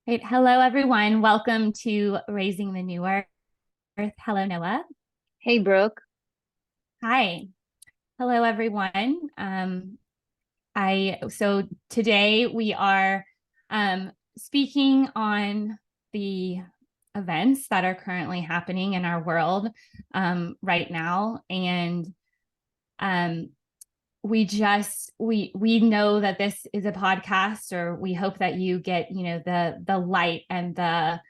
Great. Hello, everyone. Welcome to Raising the New Earth. Hello, Noah. Hey, Brooke. Hi. Hello, everyone. So today we are speaking on the events that are currently happening in our world right now, and um, we know that this is a podcast, or we hope that you get the light and the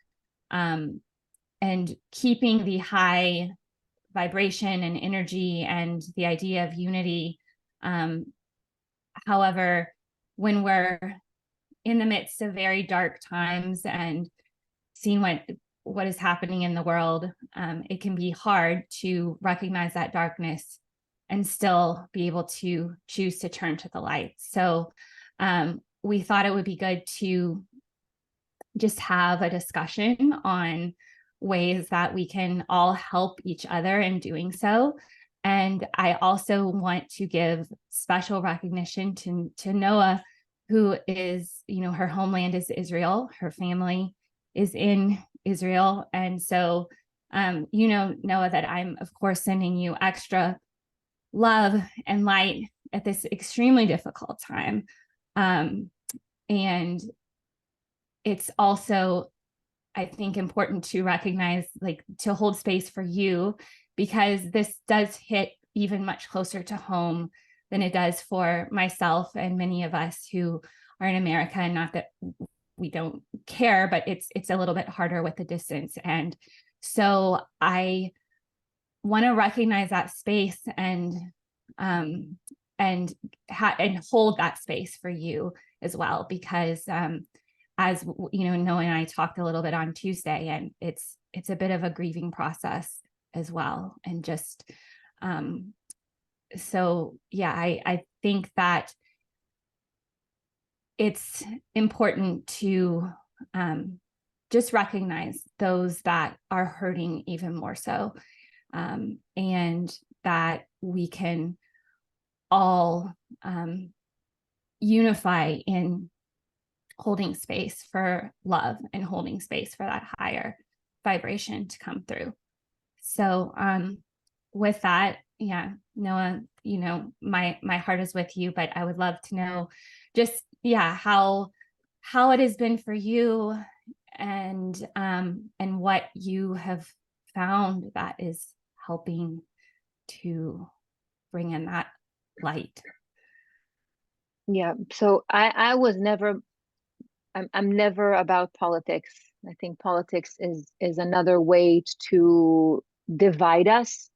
um, and keeping the high vibration and energy and the idea of unity. Um, However, when we're in the midst of very dark times and seeing what is happening in the world, it can be hard to recognize that darkness and still be able to choose to turn to the light. So we thought it would be good to just have a discussion on ways that we can all help each other in doing so. And I also want to give special recognition to Noah, who is, her homeland is Israel. Her family is in Israel. And so, Noah, that I'm, of course, sending you extra love and light at this extremely difficult time. And it's also, I think, important to recognize, like, to hold space for you, because this does hit even much closer to home than it does for myself and many of us who are in America. And not that we don't care, but it's a little bit harder with the distance. And so I want to recognize that space um, and hold that space for you as well, because as Noah and I talked a little bit on Tuesday, and it's a bit of a grieving process as well. And just so yeah, I think that it's important to just recognize those that are hurting even more so, and that we can all unify in holding space for love and holding space for that higher vibration to come through. So with that, yeah, Noah, my heart is with you, but I would love to know just, yeah, how it has been for you, and what you have found that is helping to bring in that light. Yeah, so I was never I'm never about politics. I think politics is another way to divide us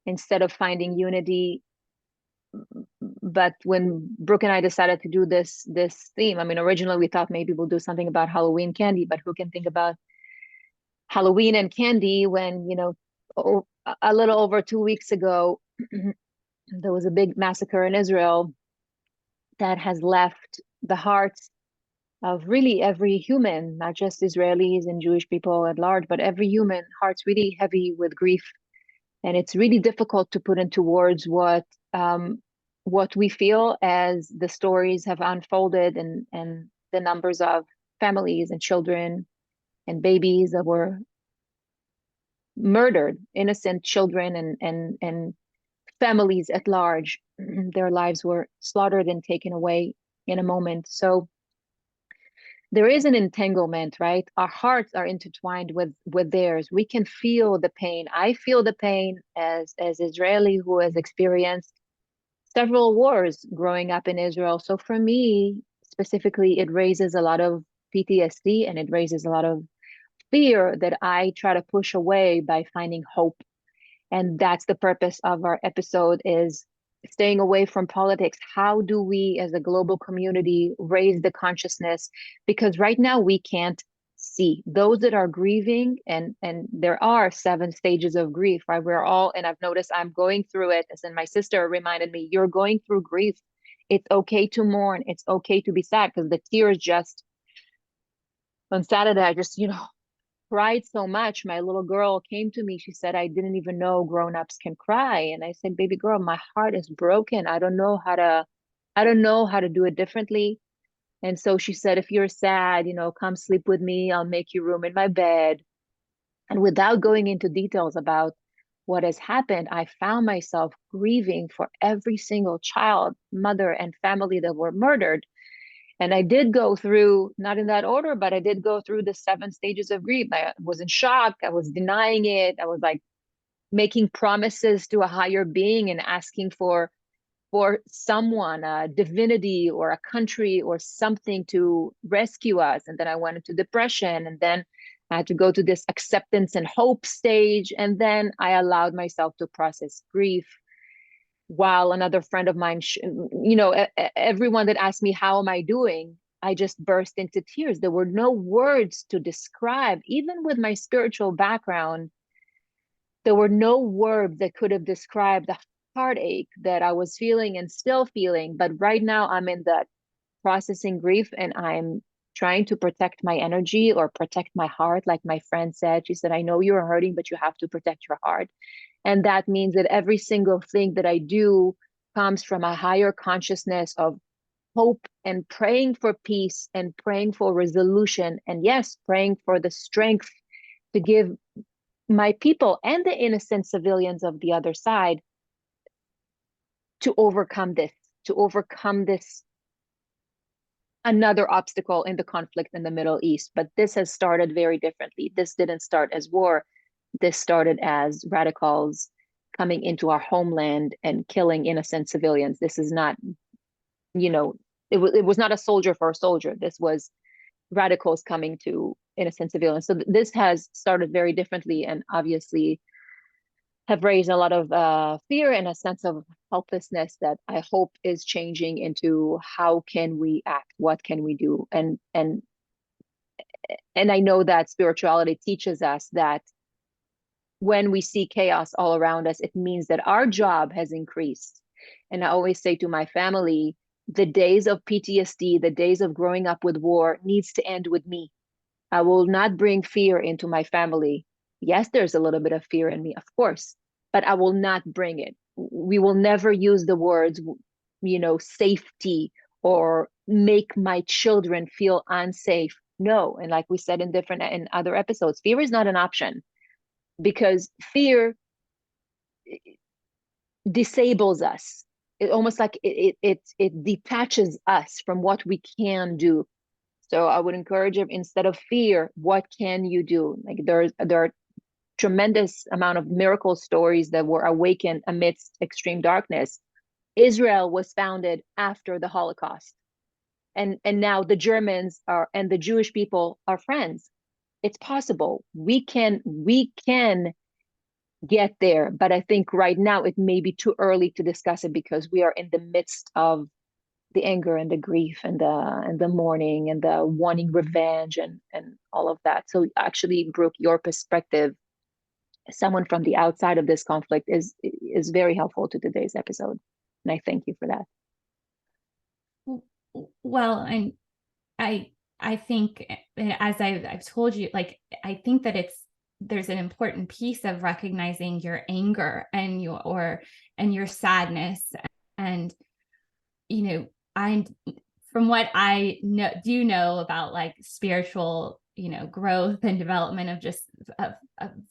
instead of finding unity. But when Brooke and I decided to do this theme, I mean, originally we thought maybe we'll do something about Halloween candy, but who can think about Halloween and candy when, a little over 2 weeks ago, there was a big massacre in Israel that has left the hearts of really every human, not just Israelis and Jewish people at large, but every human heart's really heavy with grief. And it's really difficult to put into words what we feel as the stories have unfolded, and the numbers of families and children and babies that were murdered, innocent children and families at large. Their lives were slaughtered and taken away in a moment. So there is an entanglement, right? Our hearts are intertwined with theirs. We can feel the pain. I feel the pain as Israeli who has experienced several wars growing up in Israel. So for me specifically, it raises a lot of PTSD, and it raises a lot of fear that I try to push away by finding hope. And that's the purpose of our episode, is staying away from politics. How do we as a global community raise the consciousness? Because right now we can't see those that are grieving, and there are 7 stages of grief, right? We're all, and I've noticed I'm going through it, as in my sister reminded me, you're going through grief. It's okay to mourn. It's okay to be sad, because the tears just on Saturday, I just, cried so much. My little girl came to me. She said, I didn't even know grown-ups can cry. And I said, baby girl, my heart is broken. I don't know how to do it differently. And so she said, if you're sad, come sleep with me. I'll make you room in my bed. And without going into details about what has happened, I found myself grieving for every single child, mother, and family that were murdered. And I did go through, not in that order, but I did go through the 7 stages of grief. I was in shock. I was denying it. I was like making promises to a higher being and asking for someone, a divinity or a country or something to rescue us. And then I went into depression, and then I had to go to this acceptance and hope stage. And then I allowed myself to process grief. While another friend of mine, everyone that asked me, how am I doing? I just burst into tears. There were no words to describe, even with my spiritual background. There were no words that could have described the heartache that I was feeling and still feeling. But right now I'm in that processing grief, and I'm trying to protect my energy or protect my heart. Like my friend said, she said, I know you're hurting, but you have to protect your heart. And that means that every single thing that I do comes from a higher consciousness of hope and praying for peace and praying for resolution. And yes, praying for the strength to give my people and the innocent civilians of the other side to overcome this another obstacle in the conflict in the Middle East. But this has started very differently. This didn't start as war. This started as radicals coming into our homeland and killing innocent civilians. This is not, it was not a soldier for a soldier. This was radicals coming to innocent civilians. So this has started very differently, and obviously have raised a lot of fear and a sense of helplessness that I hope is changing into how can we act, what can we do, and I know that spirituality teaches us that when we see chaos all around us, it means that our job has increased. And I always say to my family, the days of PTSD, the days of growing up with war needs to end with me. I will not bring fear into my family. Yes, there's a little bit of fear in me, of course, but I will not bring it. We will never use the words, safety or make my children feel unsafe. No. And like we said in other episodes, fear is not an option, because fear disables us. It almost like it detaches us from what we can do. So I would encourage him, instead of fear, what can you do? Like there are tremendous amount of miracle stories that were awakened amidst extreme darkness. Israel was founded after the Holocaust. And now the Germans are and the Jewish people are friends. It's possible. We can get there, but I think right now it may be too early to discuss it, because we are in the midst of the anger and the grief and the mourning and the wanting revenge and all of that. So actually, Brooke, your perspective, someone from the outside of this conflict, is very helpful to today's episode, and I thank you for that. Well, and I think, as I've told you, like, I think that there's an important piece of recognizing your anger and your sadness. And I'm, from what I know about like spiritual growth and development of just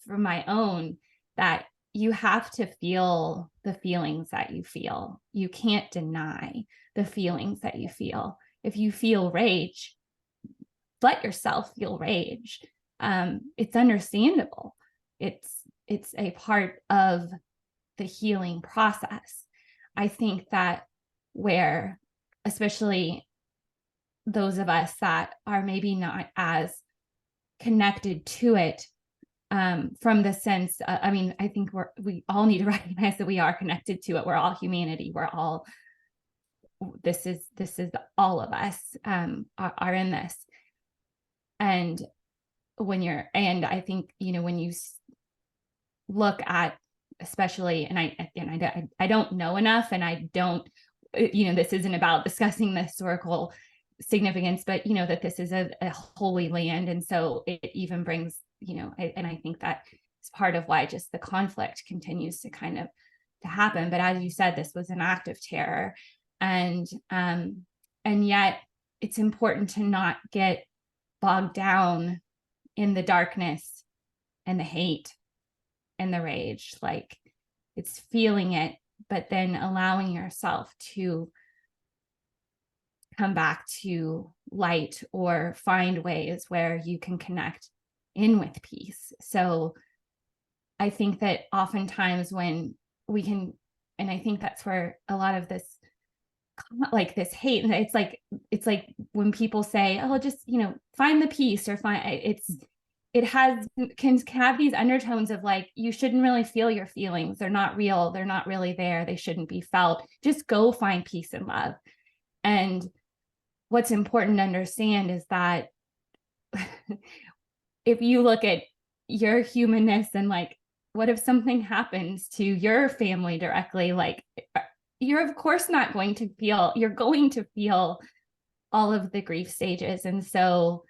from my own, that you have to feel the feelings that you feel. You can't deny the feelings that you feel. If you feel rage, let yourself feel rage. It's understandable. It's a part of the healing process. I think that where, especially those of us that are maybe not as connected to it, from the sense, I think we all need to recognize that we are connected to it. We're all humanity. We're all, this is all of us are in this. And I think, when you look at, especially, and I don't know enough, and I don't, this isn't about discussing the historical significance, but that this is a holy land. And so it even brings, and I think that is part of why just the conflict continues to kind of to happen. But as you said, this was an act of terror. And yet it's important to not get bogged down in the darkness and the hate and the rage. Like, it's feeling it, but then allowing yourself to come back to light or find ways where you can connect in with peace. So I think that oftentimes when we can, and I think that's where a lot of this, like this hate, and it's like when people say, oh, just, find the peace, or find, it can have these undertones of like, you shouldn't really feel your feelings. They're not real. They're not really there. They shouldn't be felt. Just go find peace and love. And what's important to understand is that if you look at your humanness and like, what if something happens to your family directly? Like, you're of course not going to feel, you're going to feel all of the grief stages. And so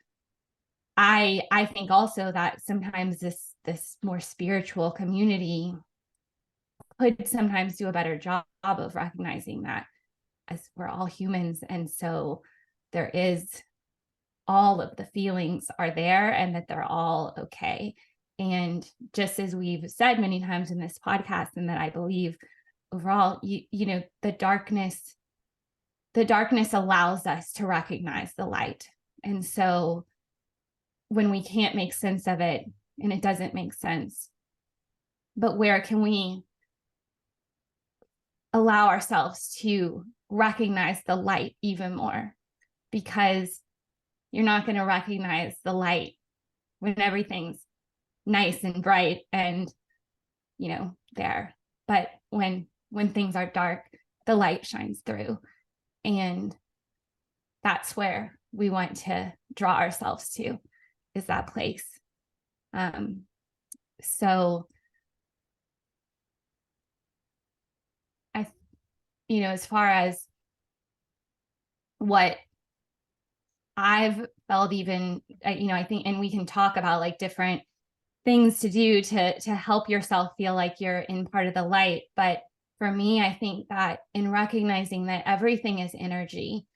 I think also that sometimes this more spiritual community could sometimes do a better job of recognizing that, as we're all humans. And so there is, all of the feelings are there, and that they're all okay. And just as we've said many times in this podcast, and that I believe overall, the darkness allows us to recognize the light. And so when we can't make sense of it, and it doesn't make sense, but where can we allow ourselves to recognize the light even more? Because you're not going to recognize the light when everything's nice and bright and, there. But when things are dark, the light shines through. And that's where we want to draw ourselves to, is that place. So as far as what I've felt, even, I think, and we can talk about like different things to do to help yourself feel like you're in part of the light. But for me, I think that in recognizing that everything is energy,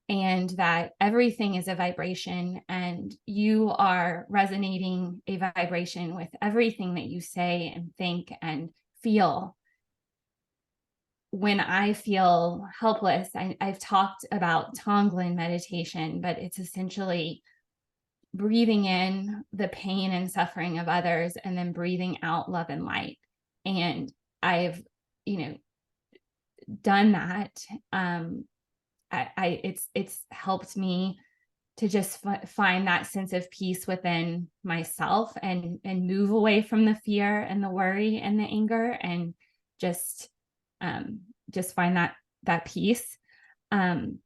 and that everything is a vibration, and you are resonating a vibration with everything that you say and think and feel. When I feel helpless, I've talked about Tonglen meditation, but it's essentially breathing in the pain and suffering of others, and then breathing out love and light. And I've, done that. It's helped me to just find that sense of peace within myself, and move away from the fear and the worry and the anger, and just find that peace. And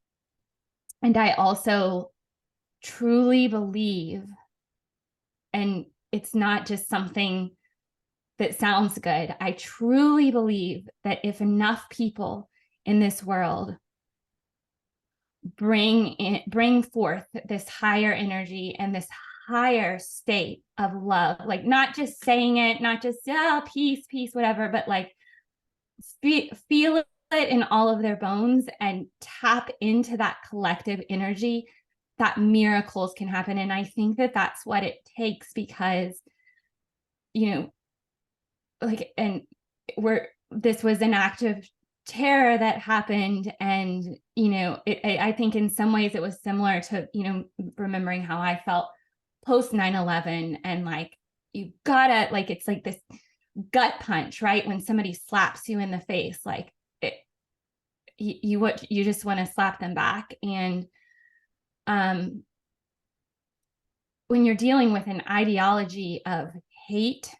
I also truly believe, and it's not just something that sounds good, I truly believe that if enough people in this world bring forth this higher energy and this higher state of love, like not just saying it, not just peace, whatever, but like feel it in all of their bones and tap into that collective energy, that miracles can happen. And I think that that's what it takes, because this was an act of terror that happened. And I think in some ways it was similar to remembering how I felt post 9/11, and like, you gotta, like, it's like this gut punch, right? When somebody slaps you in the face, like you just want to slap them back. And when you're dealing with an ideology of hate,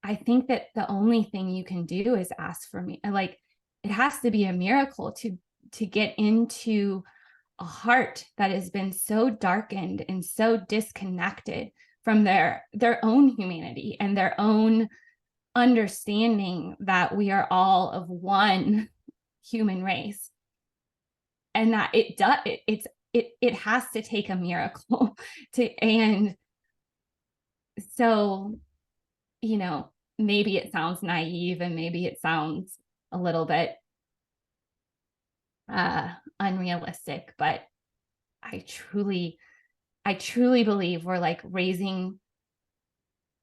I think that the only thing you can do is ask for me. Like, it has to be a miracle to get into a heart that has been so darkened and so disconnected from their own humanity and their own understanding that we are all of one human race, and that it has to take a miracle and so maybe it sounds naive, and maybe it sounds a little bit unrealistic, but I truly believe we're like raising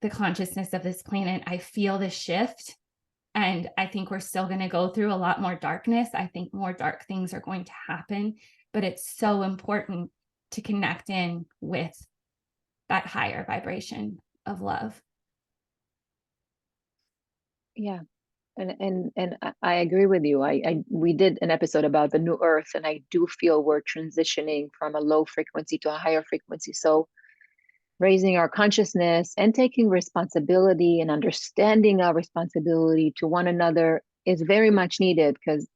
the consciousness of this planet. I feel the shift. And I think we're still going to go through a lot more darkness. I think more dark things are going to happen, but it's so important to connect in with that higher vibration of love. Yeah. And I agree with you. We did an episode about the new earth, and I do feel we're transitioning from a low frequency to a higher frequency. So raising our consciousness and taking responsibility and understanding our responsibility to one another is very much needed, because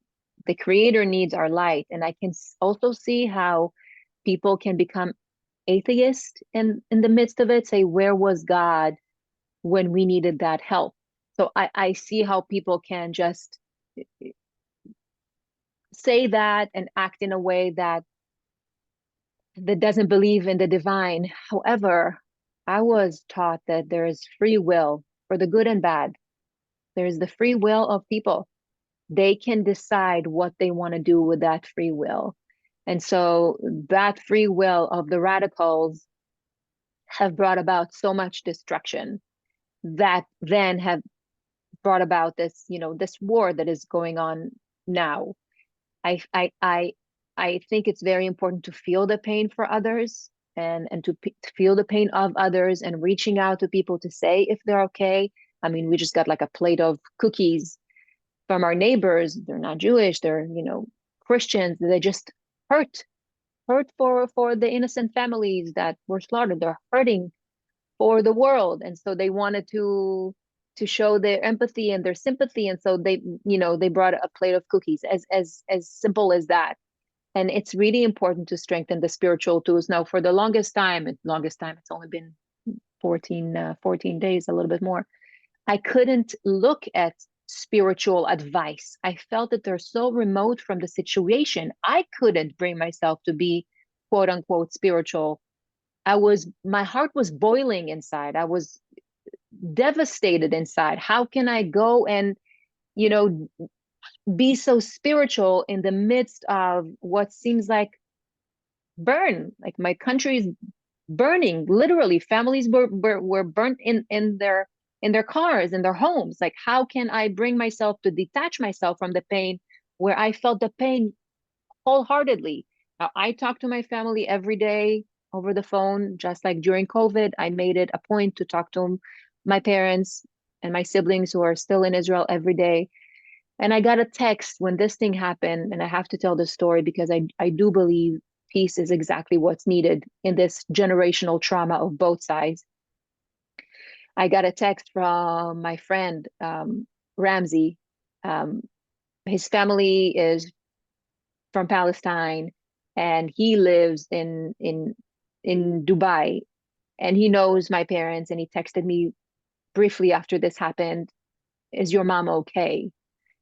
the creator needs our light. And I can also see how people can become atheist in the midst of it, say, where was God when we needed that help? So I see how people can just say that and act in a way that doesn't believe in the divine. However, I was taught that there is free will for the good and bad. There is the free will of people. They can decide what they want to do with that free will. And so that free will of the radicals have brought about so much destruction that then have brought about this, this war that is going on now. I I I I think it's very important to feel the pain for others, and to feel the pain of others, and reaching out to people to say if they're okay. I mean, we just got like a plate of cookies from our neighbors. They're not Jewish, they're, Christians. They just hurt for the innocent families that were slaughtered. They're hurting for the world, and so they wanted to show their empathy and their sympathy, and so they brought a plate of cookies, as simple as that. And it's really important to strengthen the spiritual tools. Now, for the longest time, it's only been 14 days, a little bit more, I couldn't look at spiritual advice. I felt that they're so remote from the situation. I couldn't bring myself to be quote unquote spiritual. My heart was boiling inside. I was devastated inside. How can I go and, you know, be so spiritual in the midst of what seems like like my country is burning, literally. Families were burnt in their cars, in their homes. Like, how can I bring myself to detach myself from the pain where I felt the pain wholeheartedly? Now, I talk to my family every day over the phone. Just like during COVID, I made it a point to talk to my parents and my siblings who are still in Israel every day. And I got a text when this thing happened, and I have to tell this story because I do believe peace is exactly what's needed in this generational trauma of both sides. I got a text from my friend, Ramsey. Um, his family is from Palestine, and he lives in Dubai, and he knows my parents, and he texted me briefly after this happened, "Is your mom okay?"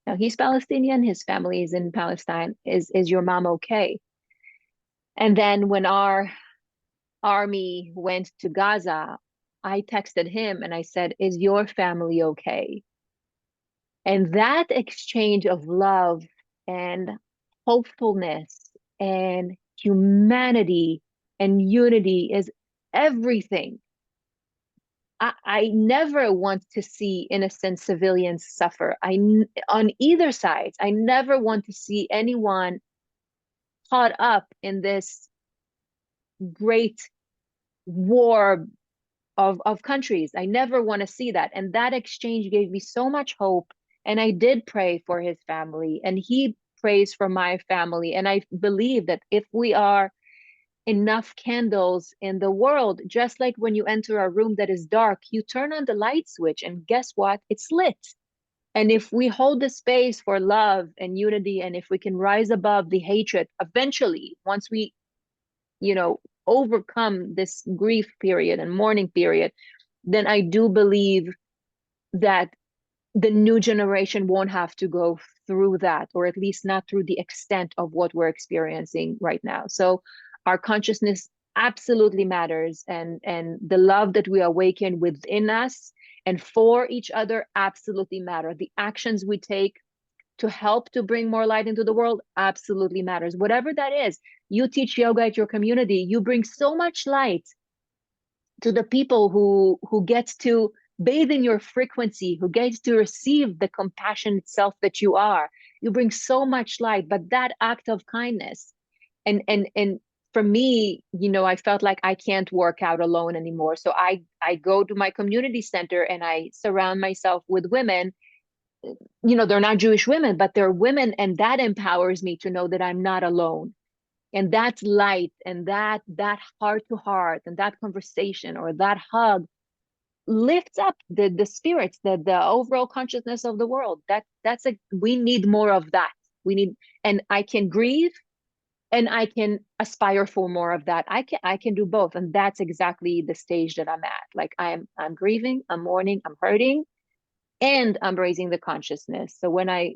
Now, he's Palestinian, his family is in Palestine. Is your mom okay? And then when our army went to Gaza, I texted him and I said, "Is your family okay?" And that exchange of love and hopefulness and humanity and unity is everything. I never want to see innocent civilians suffer. On either side, I never want to see anyone caught up in this great war of countries. I never want to see that. And that exchange gave me so much hope. And I did pray for his family, and he prays for my family. And I believe that if we are enough candles in the world, just like when you enter a room that is dark, you turn on the light switch, and guess what? It's lit. And if we hold the space for love and unity, and if we can rise above the hatred, eventually, once we, overcome this grief period and mourning period, then I do believe that the new generation won't have to go through that, or at least not through the extent of what we're experiencing right now. So our consciousness absolutely matters, and the love that we awaken within us and for each other absolutely matter. The actions we take to help to bring more light into the world absolutely matters, whatever that is. You teach yoga at your community. You bring so much light to the people who gets to bathe in your frequency, who gets to receive the compassion itself that you are. You bring so much light, but that act of kindness, and for me, I felt like I can't work out alone anymore. So I go to my community center and I surround myself with women. They're not Jewish women, but they're women, and that empowers me to know that I'm not alone. And that light and that heart to heart and that conversation or that hug lifts up the spirits, the overall consciousness of the world. We need more of that. We need, and I can grieve and I can aspire for more of that. I can do both. And that's exactly the stage that I'm at. Like I'm grieving, I'm mourning, I'm hurting, and I'm raising the consciousness. So when I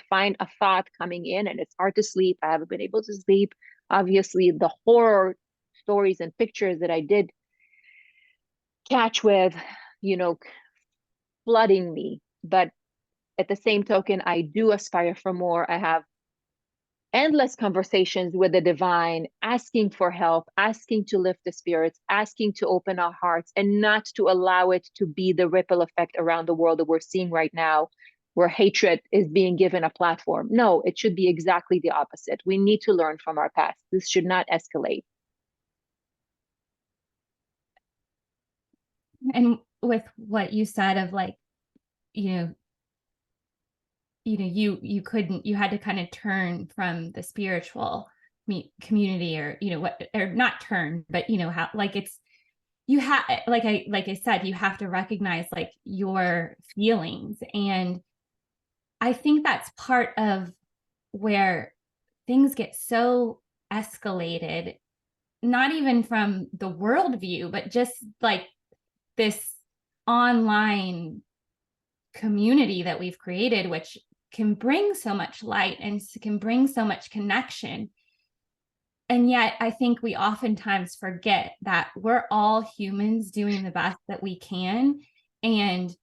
find a thought coming in and it's hard to sleep, I haven't been able to sleep. Obviously, the horror stories and pictures that I did catch with, flooding me. But at the same token, I do aspire for more. I have endless conversations with the divine, asking for help, asking to lift the spirits, asking to open our hearts, and not to allow it to be the ripple effect around the world that we're seeing right now, where hatred is being given a platform. No, it should be exactly the opposite. We need to learn from our past. This should not escalate. And with what you said of like, you had to kind of turn from the spiritual community, or or not turn, but how, like, it's, you have, like I said, you have to recognize like your feelings. And I think that's part of where things get so escalated, not even from the worldview, but just like this online community that we've created, which can bring so much light and can bring so much connection. And yet I think we oftentimes forget that we're all humans doing the best that we can, and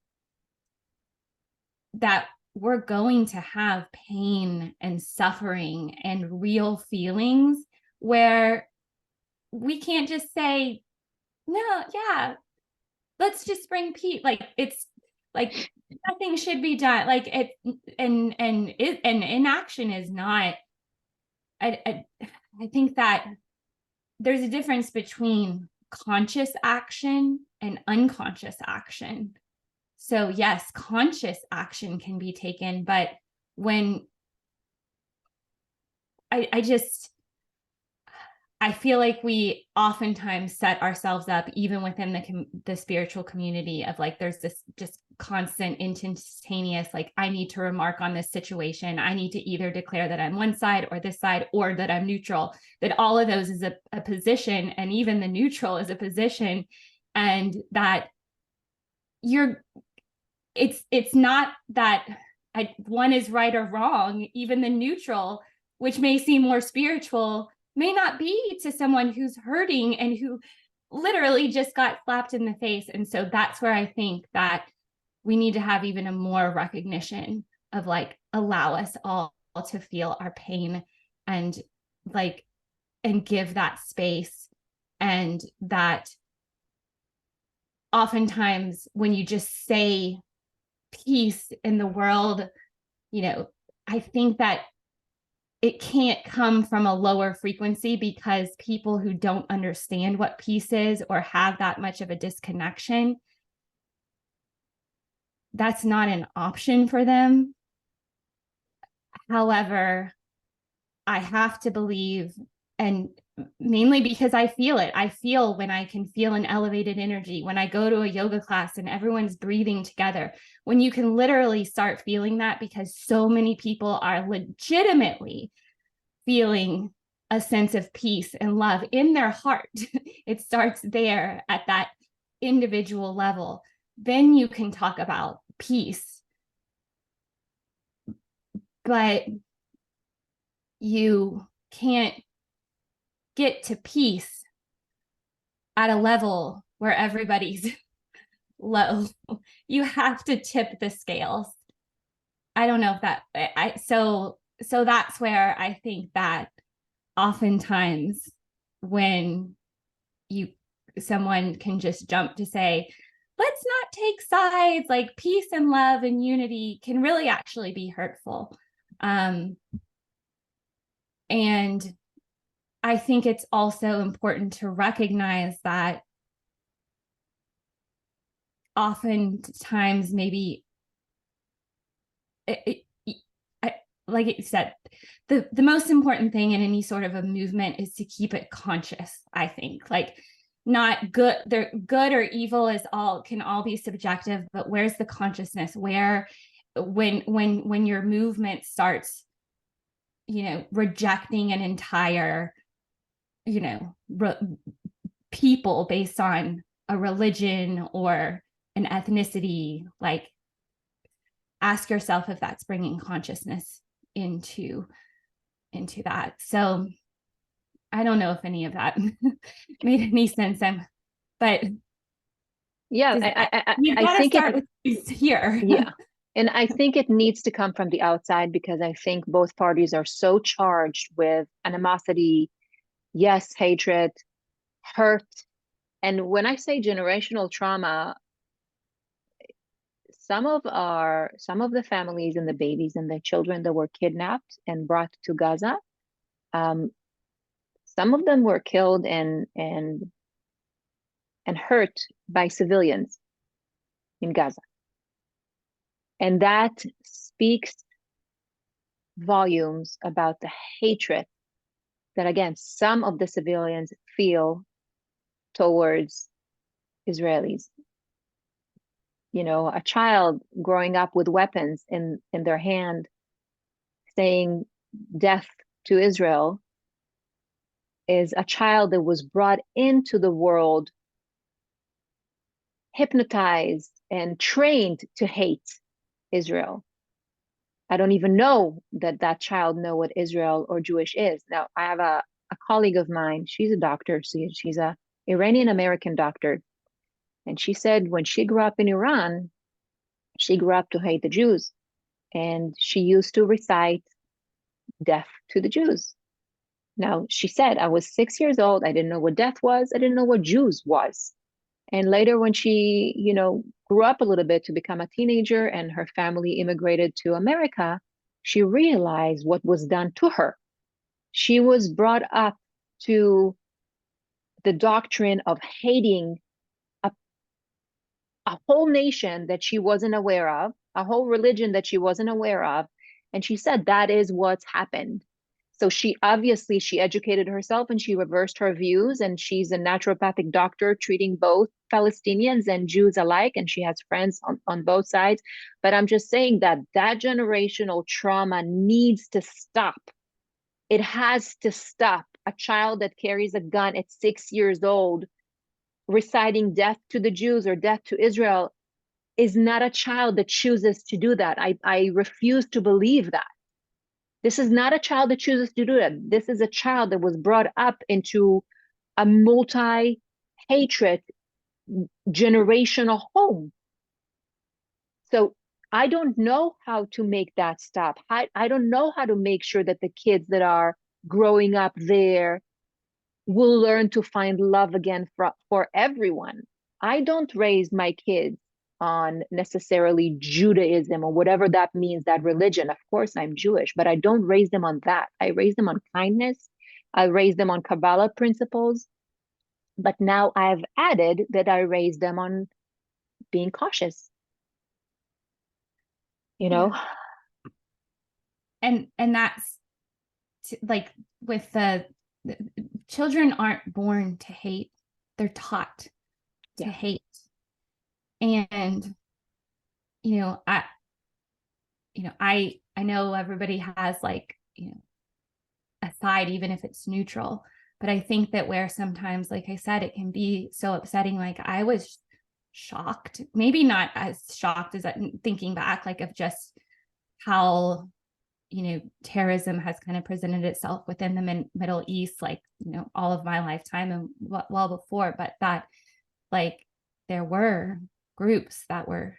that we're going to have pain and suffering and real feelings where we can't just say, no, yeah, let's just bring peace. Like, it's like nothing should be done. Like it, and inaction is not, I think that there's a difference between conscious action and unconscious action. So yes, conscious action can be taken, but when I feel like we oftentimes set ourselves up, even within the spiritual community, of like, there's this just constant instantaneous, like, I need to remark on this situation. I need to either declare that I'm one side or this side, or that I'm neutral, that all of those is a position. And even the neutral is a position. And that it's not that one is right or wrong. Even the neutral, which may seem more spiritual, may not be to someone who's hurting and who literally just got slapped in the face. And so that's where I think that we need to have even a more recognition of like, allow us all to feel our pain, and like, and give that space. And that oftentimes when you just say peace in the world, I think that it can't come from a lower frequency, because people who don't understand what peace is or have that much of a disconnection, that's not an option for them. However, I have to believe, and mainly because I feel it. I feel when I can feel an elevated energy, when I go to a yoga class and everyone's breathing together, when you can literally start feeling that, because so many people are legitimately feeling a sense of peace and love in their heart. It starts there at that individual level. Then you can talk about peace. But you can't get to peace at a level where everybody's low. You have to tip the scales. I don't know if that, so that's where I think that oftentimes when someone can just jump to say, let's not take sides, like peace and love and unity can really actually be hurtful. And I think it's also important to recognize that oftentimes maybe like you said, the most important thing in any sort of a movement is to keep it conscious. I think, like, not good, they're good or evil can all be subjective, but where's the consciousness? Where when your movement starts, rejecting an entire, people based on a religion or an ethnicity, like, ask yourself if that's bringing consciousness into that. So I don't know if any of that made any sense. But yeah, you've I got to think start with here. yeah, and I think it needs to come from the outside, because I think both parties are so charged with animosity, yes, hatred, hurt. And when I say generational trauma, some of the families and the babies and the children that were kidnapped and brought to Gaza, um, some of them were killed and hurt by civilians in Gaza. And that speaks volumes about the hatred that, again, some of the civilians feel towards Israelis. A child growing up with weapons in their hand saying death to Israel is a child that was brought into the world hypnotized and trained to hate Israel. I don't even know that child know what Israel or Jewish is. Now, I have a colleague of mine, she's a doctor, she's a Iranian American doctor. And she said when she grew up in Iran, she grew up to hate the Jews. And she used to recite death to the Jews. Now, she said, I was 6 years old. I didn't know what death was. I didn't know what Jews was. And later, when she, grew up a little bit to become a teenager and her family immigrated to America, she realized what was done to her. She was brought up to the doctrine of hating a whole nation that she wasn't aware of, a whole religion that she wasn't aware of. And she said that is what's happened. So she educated herself and she reversed her views, and she's a naturopathic doctor treating both Palestinians and Jews alike, and she has friends on both sides. But I'm just saying that generational trauma needs to stop. It has to stop. A child that carries a gun at 6 years old reciting death to the Jews or death to Israel is not a child that chooses to do that. I refuse to believe that. This is not a child that chooses to do that. This is a child that was brought up into a multi-hatred generational home. So I don't know how to make that stop. I don't know how to make sure that the kids that are growing up there will learn to find love again for everyone. I don't raise my kids on necessarily Judaism or whatever that means, that religion. Of course, I'm Jewish, but I don't raise them on that. I raise them on kindness. I raise them on Kabbalah principles. But now I've added that I raise them on being cautious. Yeah. And that's like with the children aren't born to hate, they're taught to hate. And I know everybody has, like, a side, even if it's neutral, but I think that where sometimes, like I said, it can be so upsetting. Like, I was shocked, maybe not as shocked as thinking back, like, of just how terrorism has kind of presented itself within the Middle East, like, all of my lifetime and well before, but that, like, there were groups that were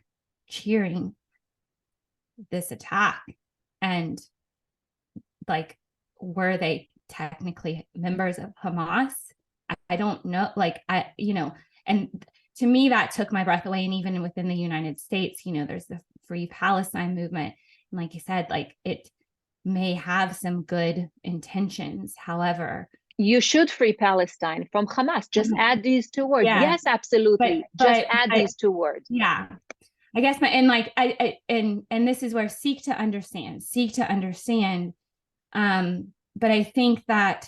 cheering this attack. And, like, were they technically members of Hamas. I don't know, like, and to me, that took my breath away. And even within the United States, there's the Free Palestine movement. And like you said, like, it may have some good intentions. However, you should free Palestine from Hamas. Just add these two words. yeah, Yes, absolutely. Just add these two words. Yeah. I guess and like and this is where seek to understand. But I think that,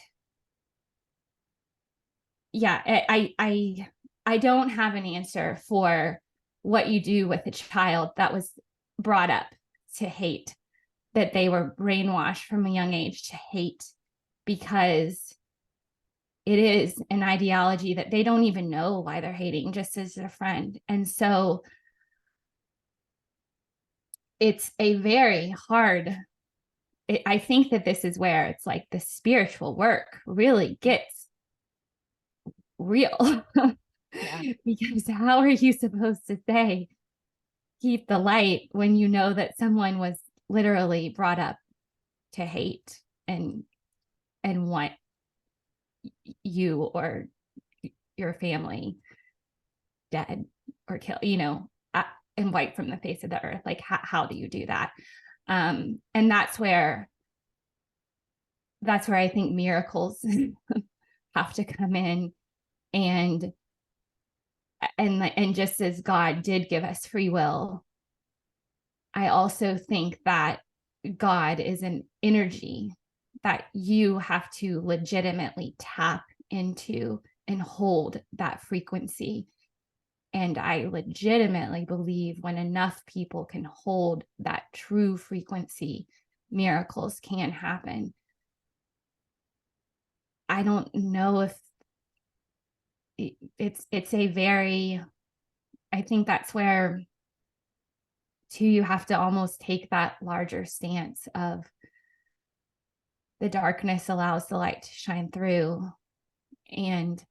yeah, I don't have an answer for what you do with a child that was brought up to hate, that they were brainwashed from a young age to hate, because it is an ideology that they don't even know why they're hating, just as a friend. And so it's a very hard, I think that this is where it's like the spiritual work really gets real. Yeah. Because how are you supposed to say keep the light when you know that someone was literally brought up to hate and want you or your family dead or killed, and wiped from the face of the earth? Like, how do you do that? And that's where I think miracles have to come in. And just as God did give us free will, I also think that God is an energy that you have to legitimately tap into and hold that frequency. And I legitimately believe when enough people can hold that true frequency, miracles can happen. I don't know if it's a very, I think that's where too you have to almost take that larger stance of the darkness allows the light to shine through. And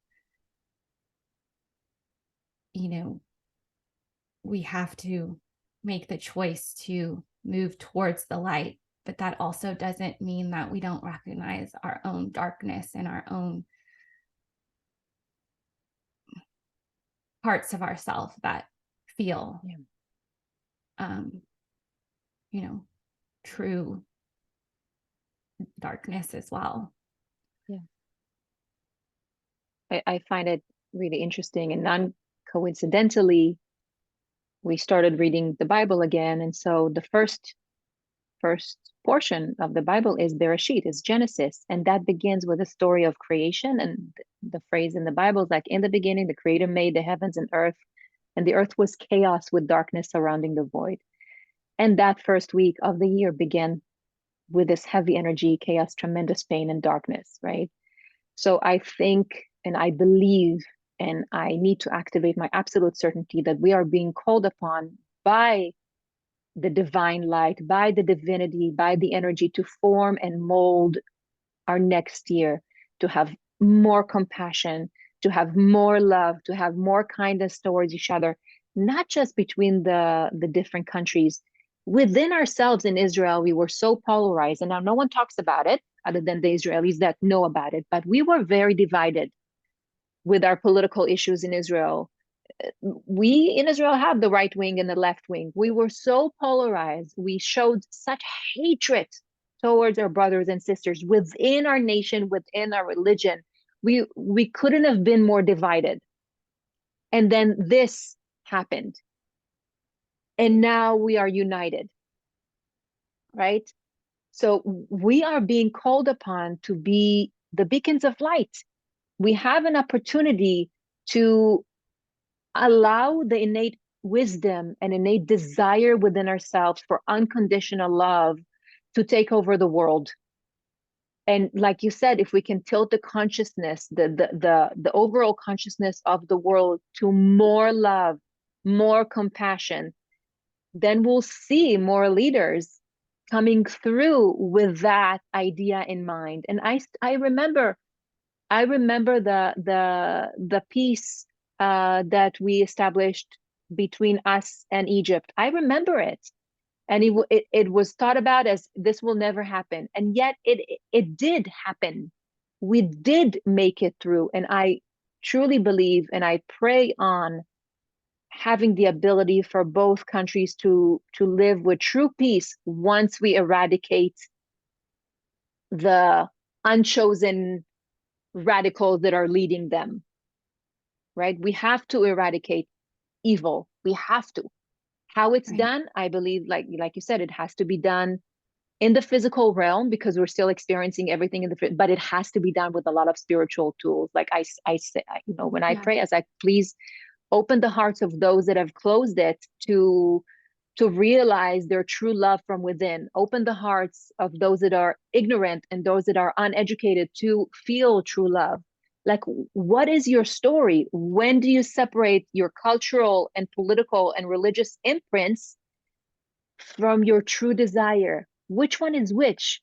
we have to make the choice to move towards the light, but that also doesn't mean that we don't recognize our own darkness and our own parts of ourselves that feel true darkness as well. Yeah, I find it really interesting, and non-coincidentally, we started reading the Bible again, and so the first portion of the Bible is Bereshit, is Genesis, and that begins with a story of creation. And the phrase in the Bible is like, in the beginning, the Creator made the heavens and earth, and the earth was chaos with darkness surrounding the void. And that first week of the year began with this heavy energy, chaos, tremendous pain, and darkness, right? So I think, and I believe, and I need to activate my absolute certainty that we are being called upon by the divine light, by the divinity, by the energy to form and mold our next year, to have more compassion, to have more love, to have more kindness towards each other, not just between the different countries. Within ourselves in Israel, we were so polarized, and now no one talks about it other than the Israelis that know about it, but we were very divided with our political issues in Israel. We in Israel have the right wing and the left wing. We were so polarized. We showed such hatred towards our brothers and sisters within our nation, within our religion. We couldn't have been more divided. And then this happened. And now we are united, right? So we are being called upon to be the beacons of light. We have an opportunity to allow the innate wisdom and innate desire within ourselves for unconditional love to take over the world. And like you said, if we can tilt the consciousness, the overall consciousness of the world to more love, more compassion, then we'll see more leaders coming through with that idea in mind. And I remember the peace that we established between us and Egypt. I remember it, and it was thought about as this will never happen, and yet it did happen. we did make it through. And I truly believe and I pray on having the ability for both countries to live with true peace once we eradicate the unchosen radicals that are leading them, right? We have to eradicate evil. We have to. How it's Right. done, I believe, like you said, it has to be done in the physical realm because we're still experiencing everything in the, but it has to be done with a lot of spiritual tools. Like I say, you know, when I Yeah. pray, as I please open the hearts of those that have closed it to realize their true love from within. Open the hearts of those that are ignorant and those that are uneducated to feel true love. Like, what is your story? When do you separate your cultural and political and religious imprints from your true desire? Which one is which?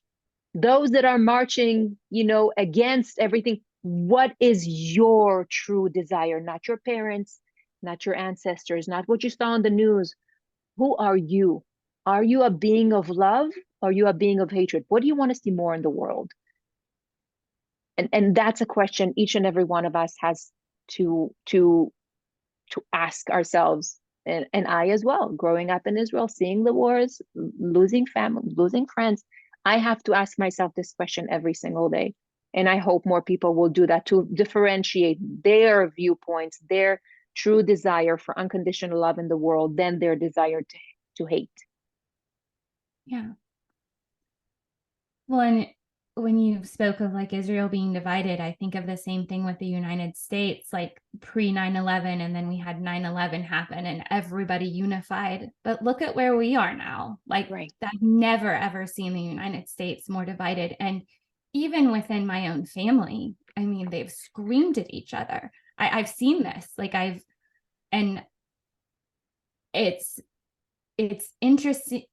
Those that are marching, you know, against everything, what is your true desire? Not your parents, not your ancestors, not what you saw on the news. Who are you? Are you a being of love? Or are you a being of hatred? What do you want to see more in the world? And that's a question each and every one of us has to ask ourselves. And I as well, growing up in Israel, seeing the wars, losing family, losing friends, I have to ask myself this question every single day. And I hope more people will do that to differentiate their viewpoints, their true desire for unconditional love in the world, than their desire to hate. Yeah. Well, and when you spoke of like Israel being divided, I think of the same thing with the United States, like pre 9/11, and then we had 9/11 happen and everybody unified. But look at where we are now. Like, Right. I've never ever seen the United States more divided. And even within my own family, I mean, they've screamed at each other. I've seen this. And it's interesting.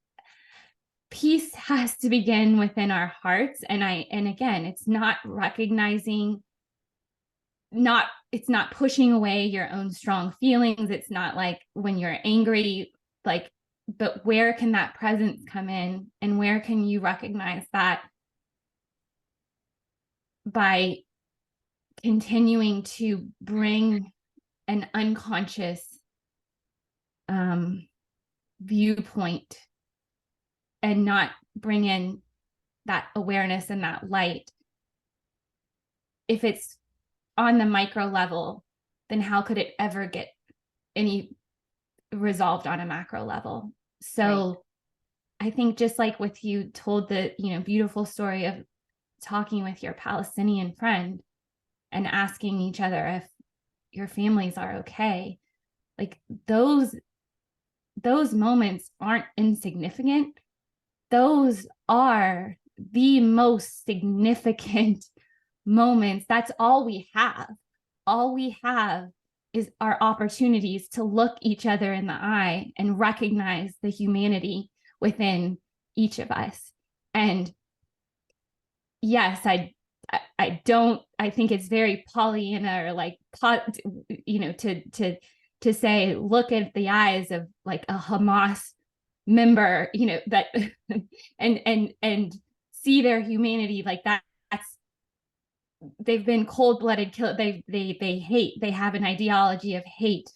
Peace has to begin within our hearts. And again, it's not recognizing, it's not pushing away your own strong feelings. It's not like when you're angry, like, but where can that presence come in, and where can you recognize that? By continuing to bring an unconscious viewpoint and not bring in that awareness and that light. If it's on the micro level, then how could it ever get any resolved on a macro level? So right. I think just like with you told the, beautiful story of talking with your Palestinian friend and asking each other if your families are okay, like those moments aren't insignificant. Those are the most significant moments. That's all we have. All we have is our opportunities to look each other in the eye and recognize the humanity within each of us. And yes, I think it's very Pollyanna, or like, to say, look at the eyes of like a Hamas member, that and see their humanity like that. They've been cold-blooded killed. They hate. They have an ideology of hate.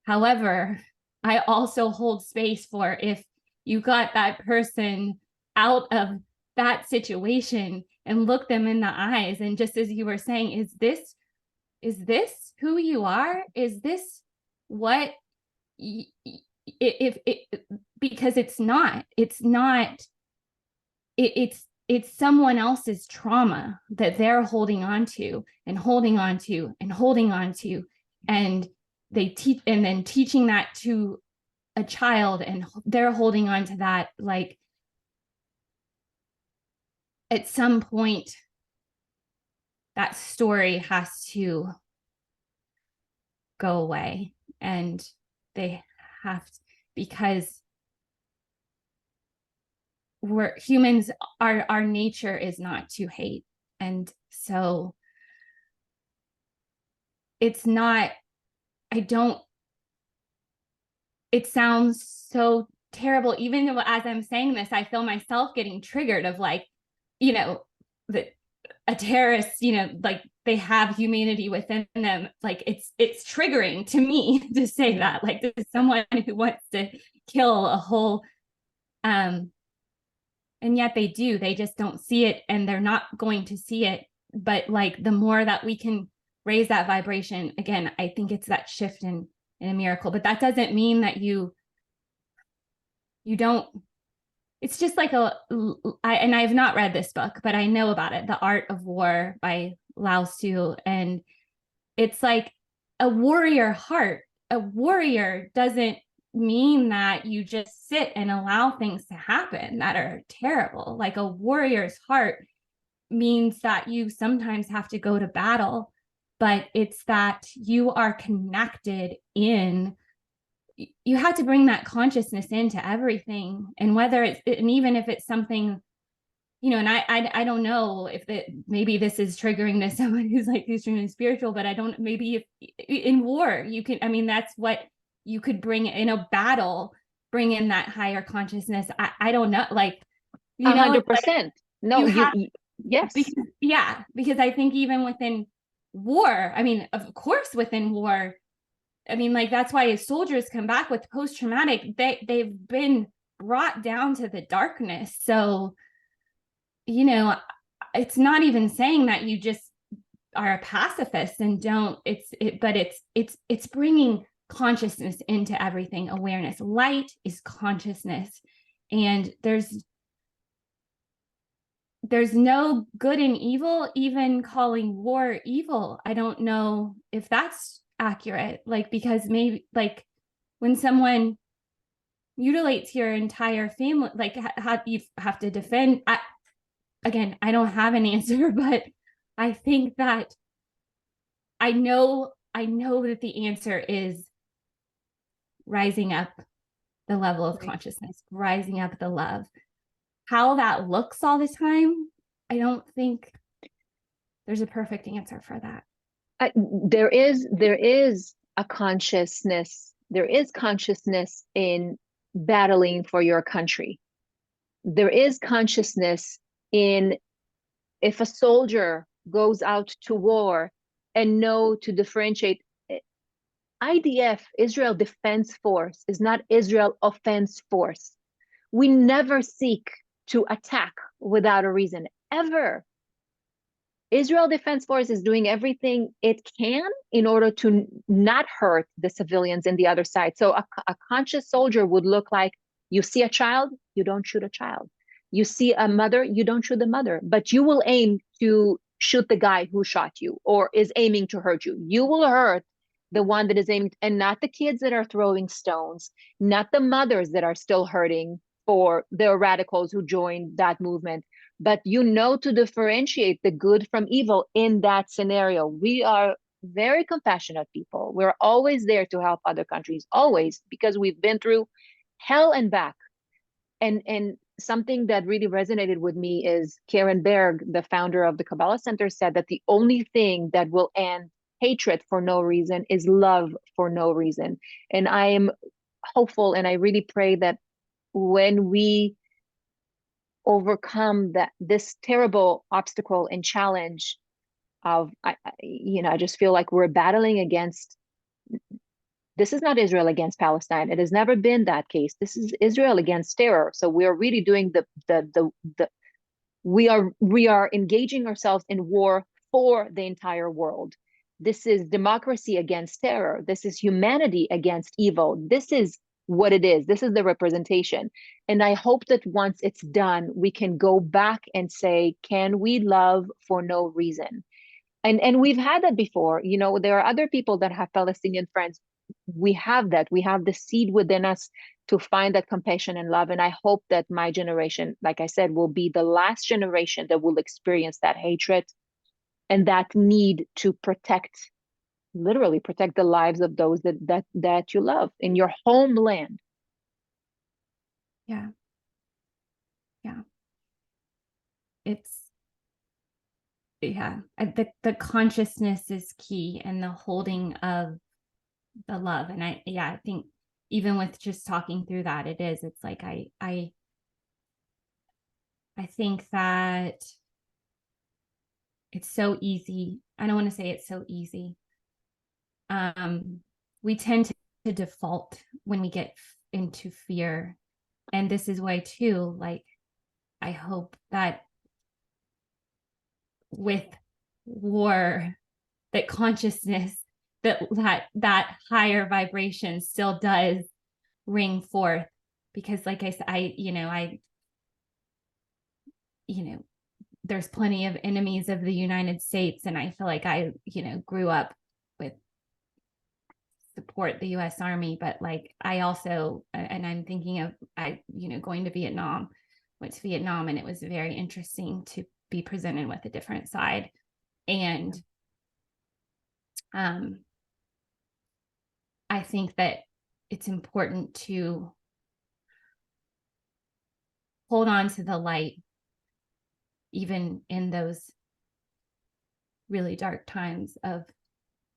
However, I also hold space for, if you got that person out of that situation and look them in the eyes, and just as you were saying, is this who you are? Is this what if because it's not it's someone else's trauma that they're holding on to and holding on to and holding on to, and they teach, and then teaching that to a child, and they're holding on to that. Like, at some point that story has to go away, and they have to, because we're humans, our nature is not to hate. And so it's not, I don't, it sounds so terrible. Even though as I'm saying this, I feel myself getting triggered of like, that a terrorist, you know, like they have humanity within them. Like it's triggering to me to say that, like this is someone who wants to kill a whole, and yet they just don't see it, and they're not going to see it. But like the more that we can raise that vibration, again, I think it's that shift in a miracle. But that doesn't mean that you don't, it's just like and I have not read this book, but I know about it, The Art of War by Lao Tzu. And it's like a warrior heart. A warrior doesn't mean that you just sit and allow things to happen that are terrible. Like a warrior's heart means that you sometimes have to go to battle, but it's that you are connected in, you have to bring that consciousness into everything. And whether it's, and even if it's something, you know, and I don't know if that, maybe this is triggering to someone who's like extremely spiritual, but I don't, maybe if in war you can, I mean, that's what you could bring in a battle, bring in that higher consciousness. I don't know, like, you know, 100%. like No, you yes. because I think even within war, I mean, of course, within war, I mean, like that's why as soldiers come back with post-traumatic, they've been brought down to the darkness. So, you know, it's not even saying that you just are a pacifist and don't, but it's bringing consciousness into everything, awareness. Light is consciousness, and there's no good and evil. Even calling war evil, I don't know if that's accurate, like, because maybe like when someone mutilates your entire family, like how you have to defend. Again, I don't have an answer, but I think that I know that the answer is rising up the level of consciousness, rising up the love. How that looks all the time, I don't think there's a perfect answer for that. There is a consciousness. There is consciousness in battling for your country. There is consciousness in, if a soldier goes out to war and know to differentiate. IDF, Israel Defense Force, is not Israel Offense Force. We never seek to attack without a reason, ever. Israel Defense Force is doing everything it can in order to not hurt the civilians in the other side. So a conscious soldier would look like, you see a child, you don't shoot a child. You see a mother, you don't shoot the mother, but you will aim to shoot the guy who shot you or is aiming to hurt you. You will hurt the one that is aiming, and not the kids that are throwing stones, not the mothers that are still hurting for the radicals who joined that movement. But you know to differentiate the good from evil in that scenario. We are very compassionate people. We're always there to help other countries, always, because we've been through hell and back. And something that really resonated with me is Karen Berg, the founder of the Kabbalah Center, said that the only thing that will end hatred for no reason is love for no reason. And I am hopeful, and I really pray that when we overcome this terrible obstacle and challenge of, I just feel like we're battling against, this is not Israel against Palestine. It has never been that case. This is Israel against terror. So we are really doing we are engaging ourselves in war for the entire world. This is democracy against terror. This is humanity against evil. This is what it is. This is the representation. And I hope that once it's done, we can go back and say, can we love for no reason? And we've had that before. You know, there are other people that have Palestinian friends. We have that. We have the seed within us to find that compassion and love. And I hope that my generation, like I said, will be the last generation that will experience that hatred and that need to protect, literally protect the lives of those that you love in your homeland. Yeah. The consciousness is key, and the holding of the love. And I think even with just talking through that, it's like I think that it's so easy. I don't want to say it's so easy. We tend to default when we get into fear. And this is why too, like, I hope that with war, that consciousness, that higher vibration still does ring forth. Because like I said, there's plenty of enemies of the United States, and I feel like I grew up with support the US Army, but like I also, and I'm thinking of going to Vietnam, went to Vietnam, and it was very interesting to be presented with a different side. And I think that it's important to hold on to the light, even in those really dark times of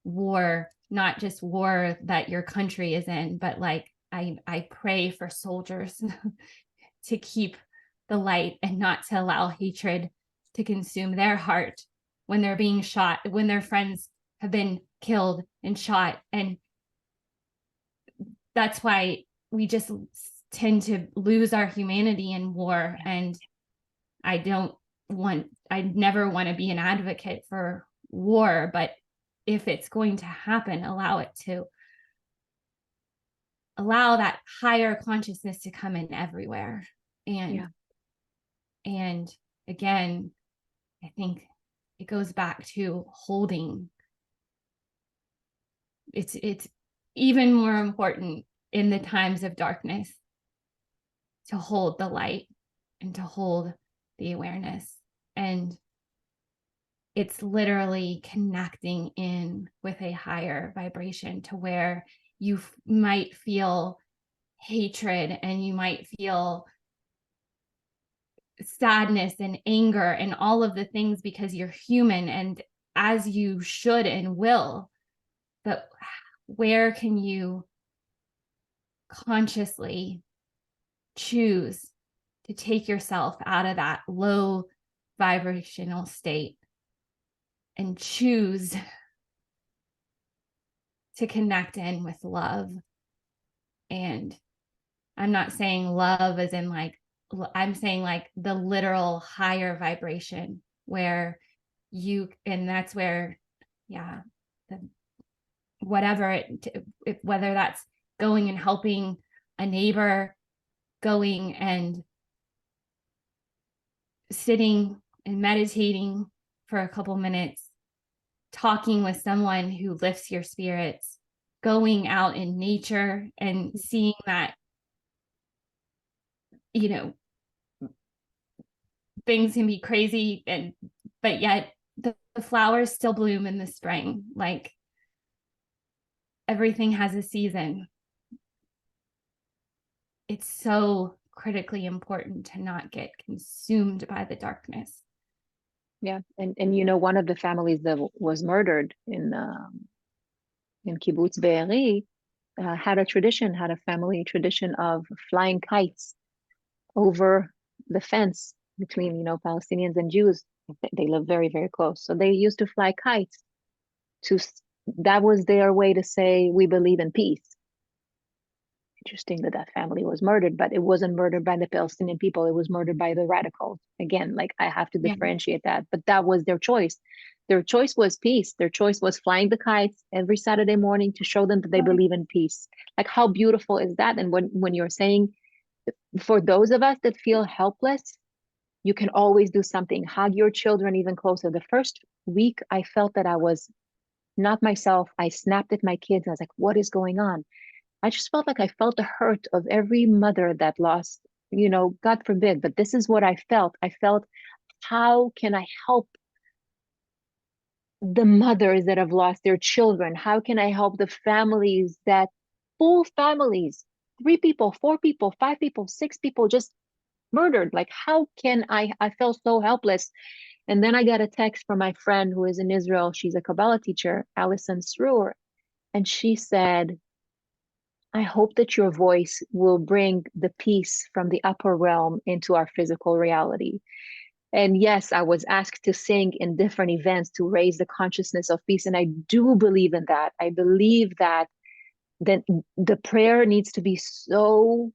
war, not just war that your country is in, but like I pray for soldiers to keep the light and not to allow hatred to consume their heart when they're being shot, when their friends have been killed and shot. And that's why we just tend to lose our humanity in war. And I never want to be an advocate for war, but if it's going to happen, allow that higher consciousness to come in everywhere. And again, I think it goes back to holding. It's even more important in the times of darkness to hold the light and to hold the awareness. And it's literally connecting in with a higher vibration to where you might feel hatred and you might feel sadness and anger and all of the things because you're human, and as you should and will. But where can you consciously choose to take yourself out of that low vibrational state and choose to connect in with love? And I'm not saying love as in like, I'm saying like the literal higher vibration where and that's where, whatever whether that's going and helping a neighbor, going and sitting and meditating for a couple minutes, talking with someone who lifts your spirits, going out in nature and seeing that, things can be crazy, but yet the flowers still bloom in the spring. Like everything has a season. It's so critically important to not get consumed by the darkness. Yeah, and one of the families that was murdered in Kibbutz Be'eri had a family tradition of flying kites over the fence between Palestinians and Jews. They live very, very close, so they used to fly kites. That was their way to say we believe in peace. Interesting that family was murdered, but it wasn't murdered by the Palestinian people. It was murdered by the radicals. Again, like I have to differentiate that, but that was their choice. Their choice was peace. Their choice was flying the kites every Saturday morning to show them that they believe in peace. Like how beautiful is that? And when you're saying, for those of us that feel helpless, you can always do something. Hug your children even closer. The first week I felt that I was not myself. I snapped at my kids. I was like, what is going on? I just felt like I felt the hurt of every mother that lost, God forbid, but this is what I felt. I felt, how can I help the mothers that have lost their children? How can I help the families full families, 3 people, 4 people, 5 people, 6 people just murdered? Like, how can I felt so helpless. And then I got a text from my friend who is in Israel. She's a Kabbalah teacher, Alison Sroor. And she said, I hope that your voice will bring the peace from the upper realm into our physical reality. And yes, I was asked to sing in different events to raise the consciousness of peace. And I do believe in that. I believe that then the prayer needs to be so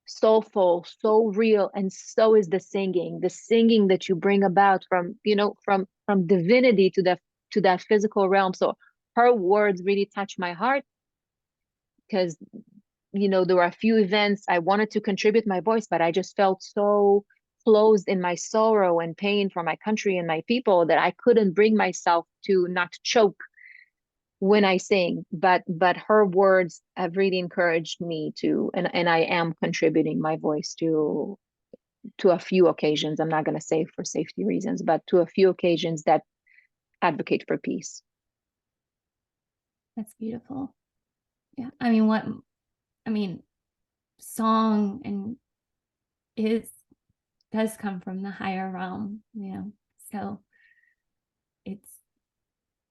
soulful, so real, and so is the singing that you bring about from, from divinity to that physical realm. So her words really touch my heart because, there were a few events I wanted to contribute my voice, but I just felt so closed in my sorrow and pain for my country and my people that I couldn't bring myself to not choke when I sing. But her words have really encouraged me to, and I am contributing my voice to a few occasions. I'm not going to say for safety reasons, but to a few occasions that advocate for peace. That's beautiful. Yeah. Song and does come from the higher realm, so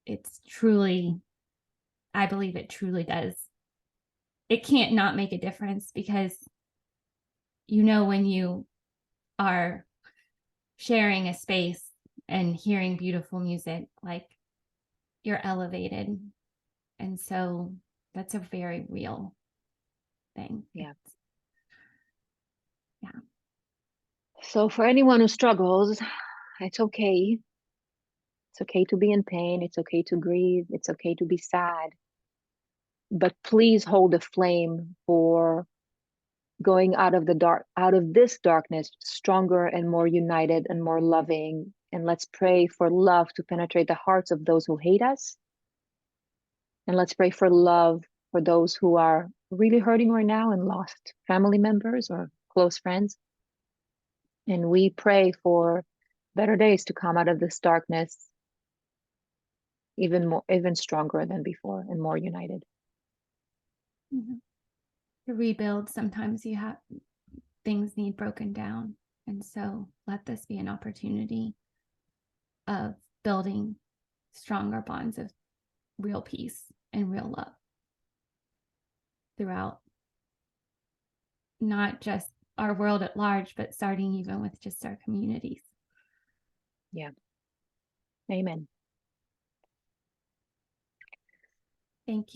it's truly, I believe it truly does. It can't not make a difference because, when you are sharing a space and hearing beautiful music, like, you're elevated. And so that's a very real thing. Yeah. Yeah. So for anyone who struggles, it's okay. It's okay to be in pain. It's okay to grieve. It's okay to be sad. But please hold the flame for going out of this darkness, stronger and more united and more loving. And let's pray for love to penetrate the hearts of those who hate us. And let's pray for love for those who are really hurting right now and lost family members or close friends. And we pray for better days to come out of this darkness even stronger than before and more united. Mm-hmm. To rebuild, sometimes things need broken down. And so let this be an opportunity of building stronger bonds of real peace and real love throughout not just our world at large, but starting even with just our communities. Yeah. Amen. Thank you.